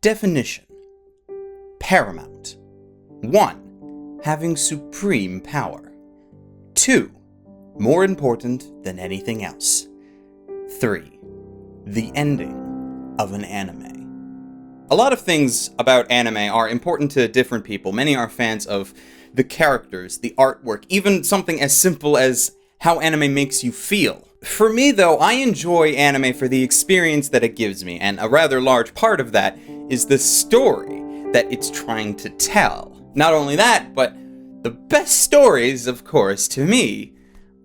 Definition. Paramount. 1. Having supreme power. 2. More important than anything else. 3. The ending of an anime. A lot of things about anime are important to different people. Many are fans of the characters, the artwork, even something as simple as how anime makes you feel. For me, though, I enjoy anime for the experience that it gives me, and a rather large part of that is the story that it's trying to tell. Not only that, but the best stories, of course, to me,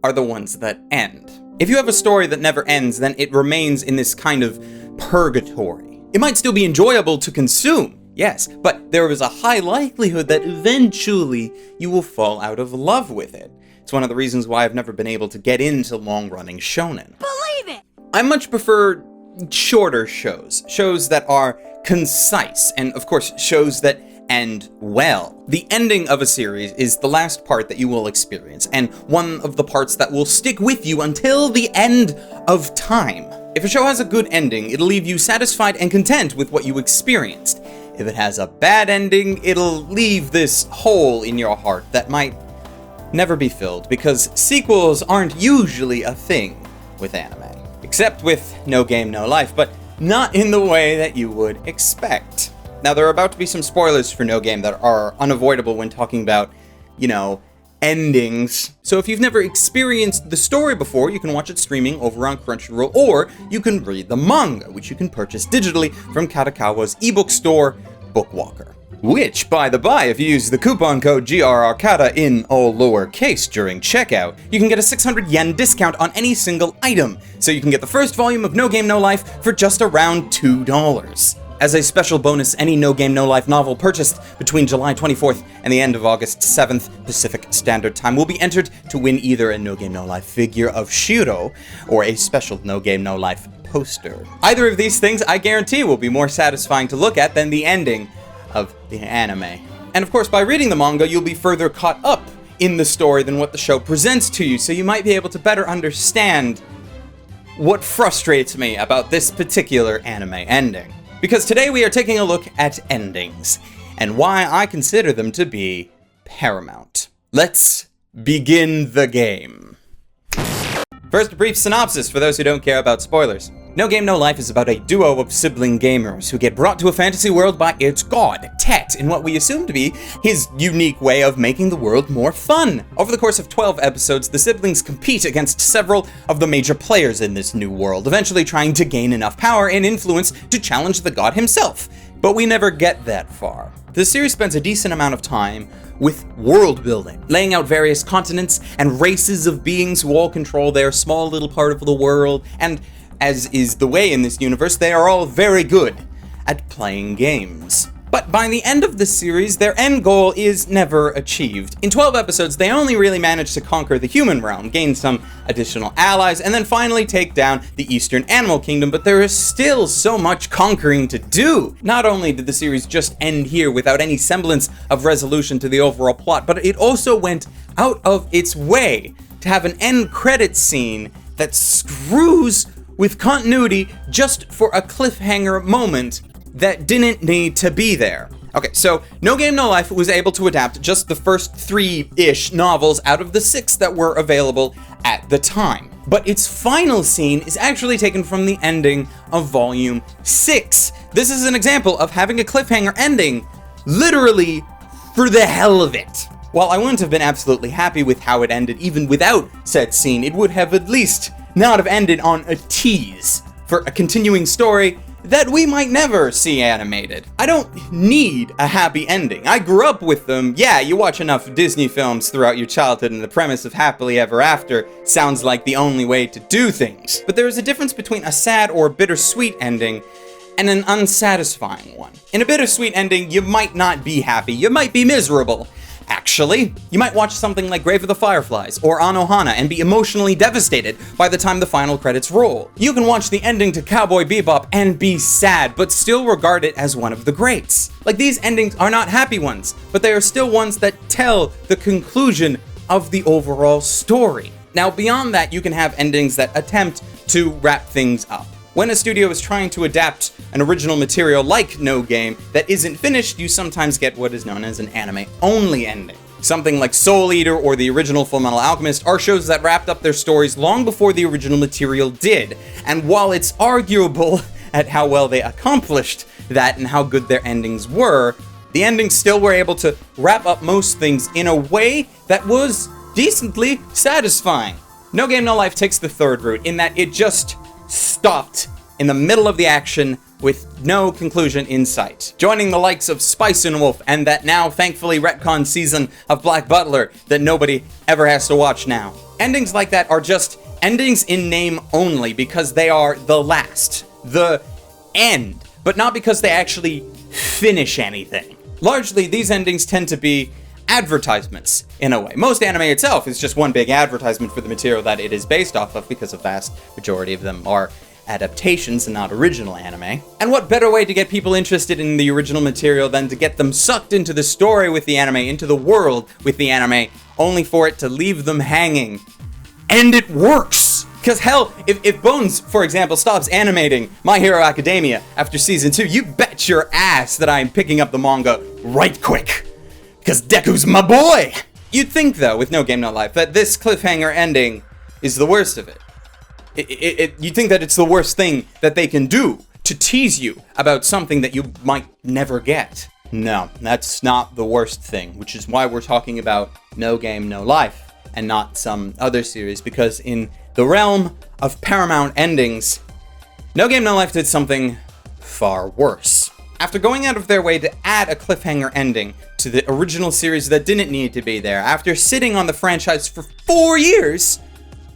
are the ones that end. If you have a story that never ends, then it remains in this kind of purgatory. It might still be enjoyable to consume, yes, but there is a high likelihood that eventually you will fall out of love with it. It's one of the reasons why I've never been able to get into long-running shonen. Believe it! I much prefer shorter shows that are concise, and of course, shows that end well. The ending of a series is the last part that you will experience, and one of the parts that will stick with you until the end of time. If a show has a good ending, it'll leave you satisfied and content with what you experienced. If it has a bad ending, it'll leave this hole in your heart that might never be filled, because sequels aren't usually a thing with anime. Except with No Game, No Life, but not in the way that you would expect. Now, there are about to be some spoilers for No Game that are unavoidable when talking about, endings. So if you've never experienced the story before, you can watch it streaming over on Crunchyroll, or you can read the manga, which you can purchase digitally from Kadokawa's ebook store, Bookwalker. Which, by the by, if you use the coupon code GRARCADA in all lowercase during checkout, you can get a 600 yen discount on any single item, so you can get the first volume of No Game No Life for just around $2. As a special bonus, any No Game No Life novel purchased between July 24th and the end of August 7th Pacific Standard Time will be entered to win either a No Game No Life figure of Shiro or a special No Game No Life poster. Either of these things, I guarantee, will be more satisfying to look at than the ending of the anime. And of course, by reading the manga, you'll be further caught up in the story than what the show presents to you, so you might be able to better understand what frustrates me about this particular anime ending. Because today we are taking a look at endings, and why I consider them to be paramount. Let's begin the game. First, a brief synopsis for those who don't care about spoilers. No Game No Life is about a duo of sibling gamers who get brought to a fantasy world by its god, Tet, in what we assume to be his unique way of making the world more fun. Over the course of 12 episodes, the siblings compete against several of the major players in this new world, eventually trying to gain enough power and influence to challenge the god himself. But we never get that far. The series spends a decent amount of time with world building, laying out various continents and races of beings who all control their small little part of the world, and as is the way in this universe, they are all very good at playing games. But by the end of the series, their end goal is never achieved. In 12 episodes, they only really manage to conquer the human realm, gain some additional allies, and then finally take down the Eastern Animal Kingdom, but there is still so much conquering to do. Not only did the series just end here without any semblance of resolution to the overall plot, but it also went out of its way to have an end credits scene that screws with continuity just for a cliffhanger moment that didn't need to be there. Okay, so No Game No Life was able to adapt just the first 3-ish novels out of the 6 that were available at the time. But its final scene is actually taken from the ending of Volume 6. This is an example of having a cliffhanger ending literally for the hell of it. While I wouldn't have been absolutely happy with how it ended even without said scene, it would have at least not have ended on a tease for a continuing story that we might never see animated. I don't need a happy ending. I grew up with them. Yeah, you watch enough Disney films throughout your childhood and the premise of happily ever after sounds like the only way to do things. But there is a difference between a sad or bittersweet ending and an unsatisfying one. In a bittersweet ending, you might not be happy, you might be miserable. Actually, you might watch something like Grave of the Fireflies or Anohana and be emotionally devastated by the time the final credits roll. You can watch the ending to Cowboy Bebop and be sad, but still regard it as one of the greats. Like, these endings are not happy ones, but they are still ones that tell the conclusion of the overall story. Now, beyond that, you can have endings that attempt to wrap things up. When a studio is trying to adapt an original material like No Game that isn't finished, you sometimes get what is known as an anime-only ending. Something like Soul Eater or the original Fullmetal Alchemist are shows that wrapped up their stories long before the original material did. And while it's arguable at how well they accomplished that and how good their endings were, the endings still were able to wrap up most things in a way that was decently satisfying. No Game No Life takes the third route in that it just stopped in the middle of the action with no conclusion in sight, joining the likes of Spice and Wolf and that now thankfully retcon season of Black Butler that nobody ever has to watch now. Endings like that are just endings in name only because they are the last, the end, but not because they actually finish anything. Largely, these endings tend to be advertisements, in a way. Most anime itself is just one big advertisement for the material that it is based off of, because a vast majority of them are adaptations and not original anime. And what better way to get people interested in the original material than to get them sucked into the story with the anime, into the world with the anime, only for it to leave them hanging. And it works! Because hell, if Bones, for example, stops animating My Hero Academia after season 2, you bet your ass that I'm picking up the manga right quick. Because Deku's my boy! You'd think, though, with No Game No Life, that this cliffhanger ending is the worst of it. You'd think that it's the worst thing that they can do to tease you about something that you might never get. No, that's not the worst thing, which is why we're talking about No Game No Life and not some other series, because in the realm of Paramount endings, No Game No Life did something far worse. After going out of their way to add a cliffhanger ending to the original series that didn't need to be there, after sitting on the franchise for 4 years,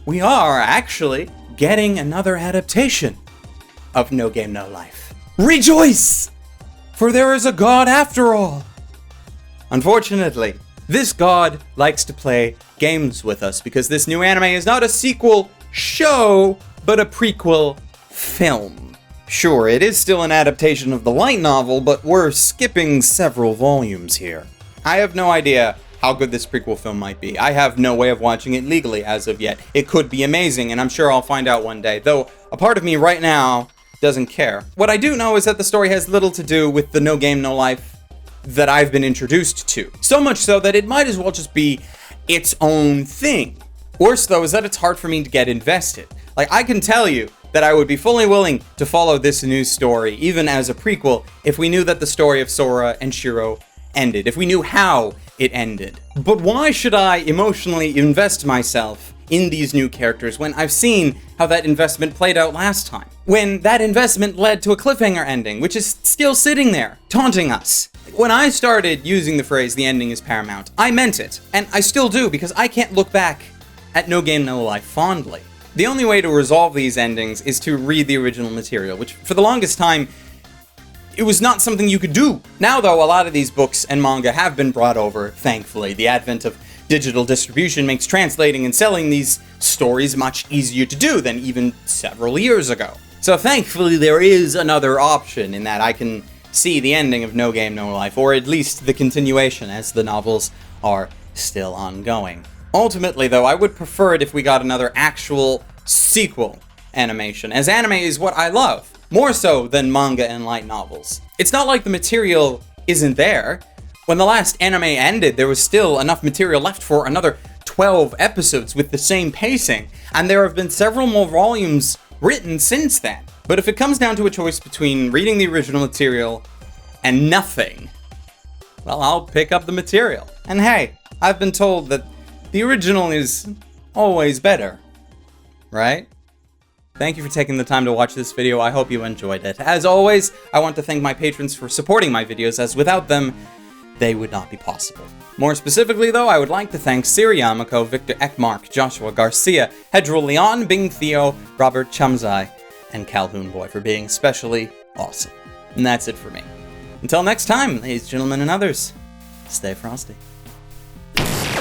we are actually getting another adaptation of No Game No Life. Rejoice! For there is a god after all! Unfortunately, this god likes to play games with us because this new anime is not a sequel show, but a prequel film. Sure, it is still an adaptation of the light novel, but we're skipping several volumes here. I have no idea how good this prequel film might be. I have no way of watching it legally as of yet. It could be amazing, and I'm sure I'll find out one day, though a part of me right now doesn't care. What I do know is that the story has little to do with the No Game No Life that I've been introduced to. So much so that it might as well just be its own thing. Worse, though, is that it's hard for me to get invested. Like, I can tell you that I would be fully willing to follow this new story, even as a prequel, if we knew that the story of Sora and Shiro ended, if we knew how it ended. But why should I emotionally invest myself in these new characters when I've seen how that investment played out last time? When that investment led to a cliffhanger ending, which is still sitting there, taunting us. When I started using the phrase, the ending is paramount, I meant it, and I still do, because I can't look back at No Game No Life fondly. The only way to resolve these endings is to read the original material, which for the longest time, it was not something you could do. Now though, a lot of these books and manga have been brought over, thankfully. The advent of digital distribution makes translating and selling these stories much easier to do than even several years ago. So thankfully there is another option in that I can see the ending of No Game No Life, or at least the continuation, as the novels are still ongoing. Ultimately, though, I would prefer it if we got another actual sequel animation, as anime is what I love, more so than manga and light novels. It's not like the material isn't there. When the last anime ended, there was still enough material left for another 12 episodes with the same pacing, and there have been several more volumes written since then. But if it comes down to a choice between reading the original material and nothing, well, I'll pick up the material. And hey, I've been told that the original is always better, right? Thank you for taking the time to watch this video. I hope you enjoyed it. As always, I want to thank my patrons for supporting my videos, as without them, they would not be possible. More specifically, though, I would like to thank Siri Yamako, Victor Ekmark, Joshua Garcia, Hedril Leon, Bing Theo, Robert Chumzai, and Calhoun Boy for being especially awesome. And that's it for me. Until next time, ladies, gentlemen, and others, stay frosty.